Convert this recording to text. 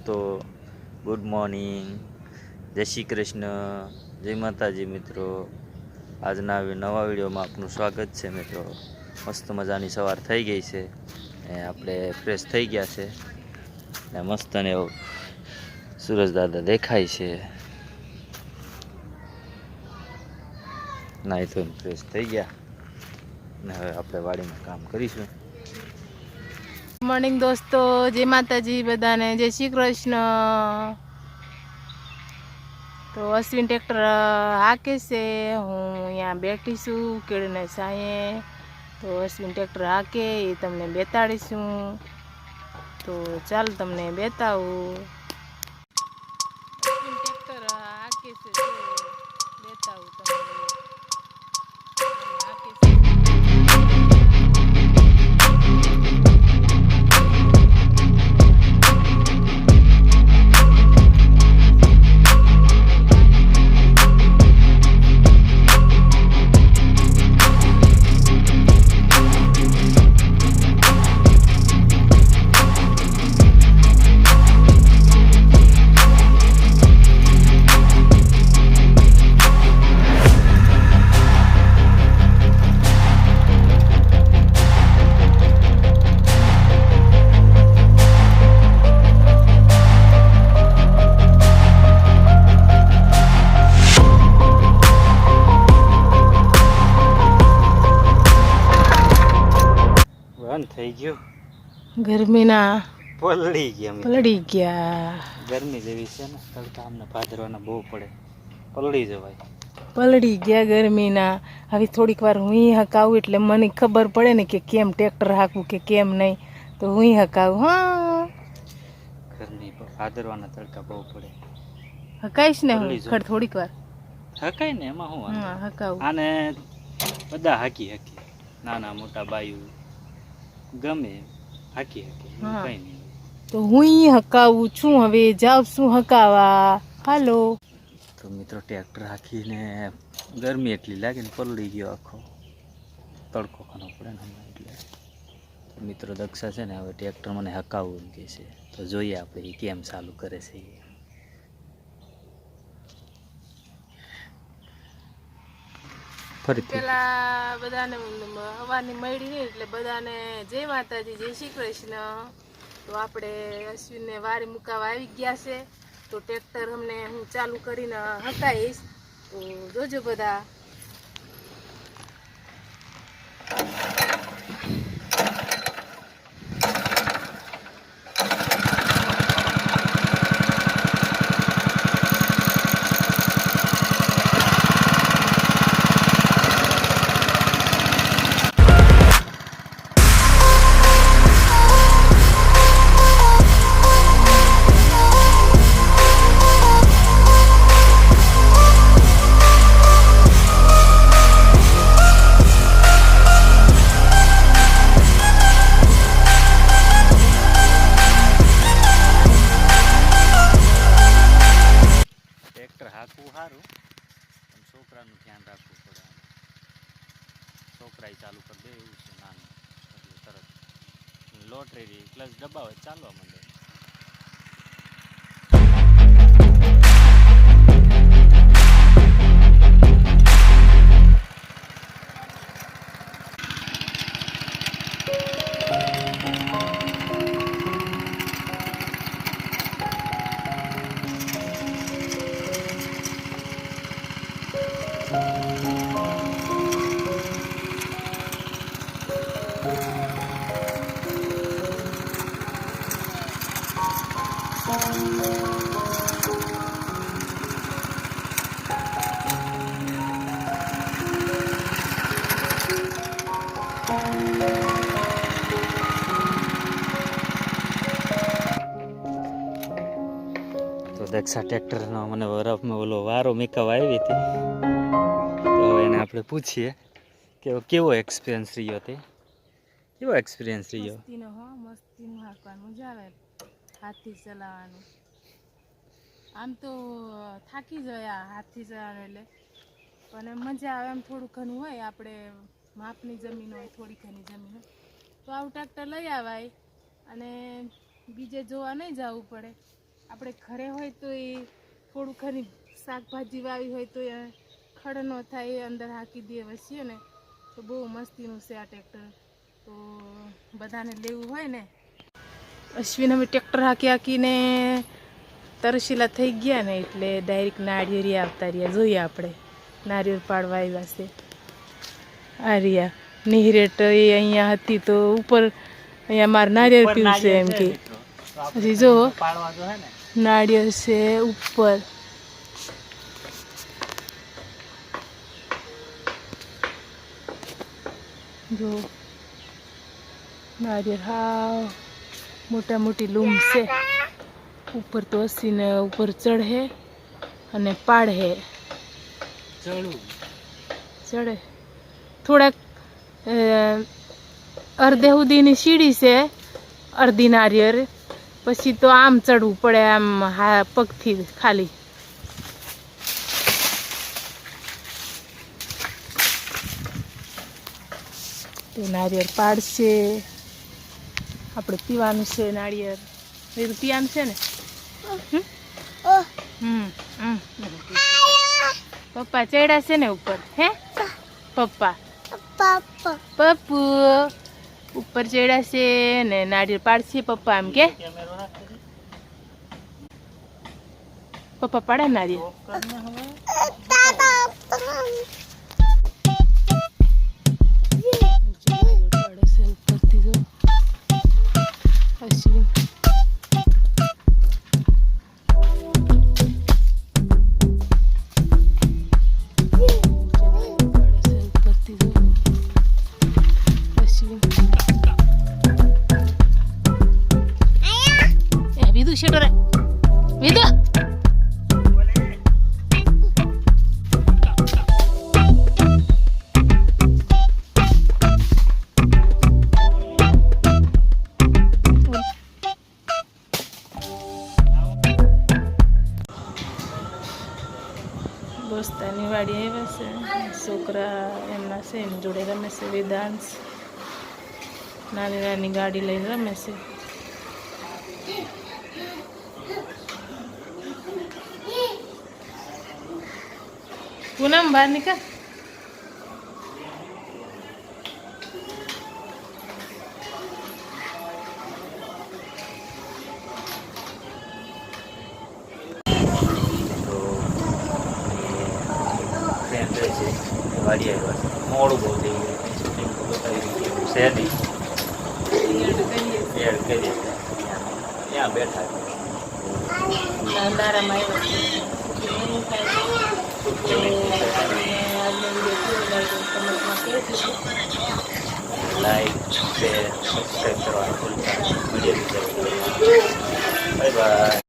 દોસ્તો, good morning, જય શ્રી કૃષ્ણ, જય માતાજી મિત્રો. આજના નવા વિડીયોમાં આપનું સ્વાગત છે મિત્રો. મસ્ત મજાની સવાર થઈ ગઈ છે ને આપણે ફ્રેશ થઈ ગયા છે ને મસ્ત ને એવું સૂરજ દાદા દેખાય છે. નાહી ધોઈને ફ્રેશ થઈ ગયા ને હવે આપણે વાડીમાં કામ કરીશું. મોર્નિંગ દોસ્તો, જય માતાજી બધાને, જય શ્રી કૃષ્ણ. તો અશ્વિન ટ્રેક્ટર હાકે છે, હું અહીંયા બેઠી છું કેળને સાંયે. તો અશ્વિન ટ્રેક્ટર હાકે એ તમને બેતાડીશું. તો ચાલ તમને બેતાવું. અશ્વિન ટ્રેક્ટર હાકે છે તો બેતાવું તમને. હાકે છે. થઈ ગયું ગરમીના પલળી ગયા. ગરમી જેવી છે ને, તડકા અમને ભાદરવાના બહુ પડે, પલળી જવાય. પલળી ગયા ગરમીના. હવે થોડીક વાર હું હકાવું એટલે મને ખબર પડે ને કે કેમ ટ્રેક્ટર હાંકવું કે કેમ નહીં. તો હું હકાવું. હા, ગરમી ભાદરવાના તડકા બહુ પડે. હકાઈશ ને હું થોડીક વાર હકાય ને, એમાં શું વાંધો? હા, હકાવું. આને બધા હાકી હકે, નાના મોટા બાયું ગમે હાકી હકે, કઈ નહીં. તો હું હકાવું છું, હવે જાઉં છું હકાવા. હાલો. તો મિત્રો ટ્રેક્ટર હાકીને ગરમી એટલી લાગે ને પલળી ગયો આખો, તડકો ખાનો પડે ને એટલે. મિત્રો દક્ષા છે ને હવે ટ્રેક્ટર મને હકાવવું એમ કહે છે. તો જોઈએ આપણે એ કેમ ચાલુ કરે છે. પેલા બધાને હવાની મળી ને એટલે બધાને જય માતાજી, જય શ્રી કૃષ્ણ. તો આપણે અશ્વિનને વારી મુકાવા આવી ગયા છે. તો ટ્રેક્ટર અમને હું ચાલુ કરીને હકાઈશ, તો જોજો બધા. હાકવું સારું, પણ છોકરાનું ધ્યાન રાખવું પડે. છોકરા ચાલુ કરી દે એવું છે નાનું, એટલે તરત લોટરી ક્લચ દબાવે ચાલવા માંડે. દક્ષા ટ્રેક્ટરનો મને વરફમાં ઓલો વારો મેકવા આવી હતી. તો એને આપણે પૂછીએ કે કેવો એક્સપિરિયન્સ રહ્યો તે. કેવો એક્સપિરિયન્સ રહ્યો? મસ્તીનું હાંકવાનું મજા આવે, હાથથી ચલાવવાનું. આમ તો થાકી ગયા હાથથી ચલાવવાનું એટલે, પણ મજા આવે. એમ થોડું ઘણું હોય, આપણે માપની જમીન હોય, થોડી ઘણી જમીન હોય તો આવું ટ્રેક્ટર લઈ આવાય અને બીજે જોવા નહીં જવું પડે. આપણે ઘરે હોય તો એ થોડું ખરી શાકભાજી વાવી હોય તો એ ખડ ન થાય એ અંદર હાંકી દઈએ વસીએ ને તો બહુ મસ્તીનું છે આ ટ્રેક્ટર. તો બધાને લેવું હોય ને. અશ્વિન અમે ટ્રેક્ટર હાંકીને તરસીલા થઈ ગયા ને એટલે ડાયરેક્ટ નાળિયેરી આવતા રહ્યા. જોઈએ આપણે નારિયેળ પાડવા આવ્યા છે. આ રહ્યા નિહરેટ એ અહીંયા હતી તો ઉપર અહીંયા મારે નારિયેળ પીવું છે એમ કે. હજી જો નાળિયેર છે ઉપર. જો નારિયેળ હાવ મોટા મોટી લૂમ છે. ઉપર તો હસીને ઉપર ચઢે અને પાડે ચડે. થોડાક અડધે સુધીની સીડી છે, અડધી નારિયેળ. પછી તો આમ ચડવું પડે આમ હા પગથી ખાલી. તો નારિયેળ પાડશે. આપણે પીવાનું છે નાળિયેર. એ તો પીવાનું છે ને. પપ્પા ચડ્યા છે ને ઉપર. હે પપ્પા પપ્પુ ઉપર ચડ્યા છે ને નાળિયેર પાડશે પપ્પા. એમ કે પપ્પા પાડે નાળિયેર. અશ્વિન વિદુ શેડો રે વિદુ. દોસ્તાની વાડી આવ્યા છે. છોકરા એમના છે એની જોડે રમે છે. વેદાંશ નાની નાની ગાડી લઈને રમે છે. પૂનમ બહાર નીકળ. વાડી આવ્યા છે. મોડું બહુ થઈ ગયું. બતાવી એવું છે નહીં. એડ કરીએ ત્યાં બેઠા. લાઈક શેર સબસ્ક્રાઈબ કરવાનું ભૂલતા નહીં. Bye bye.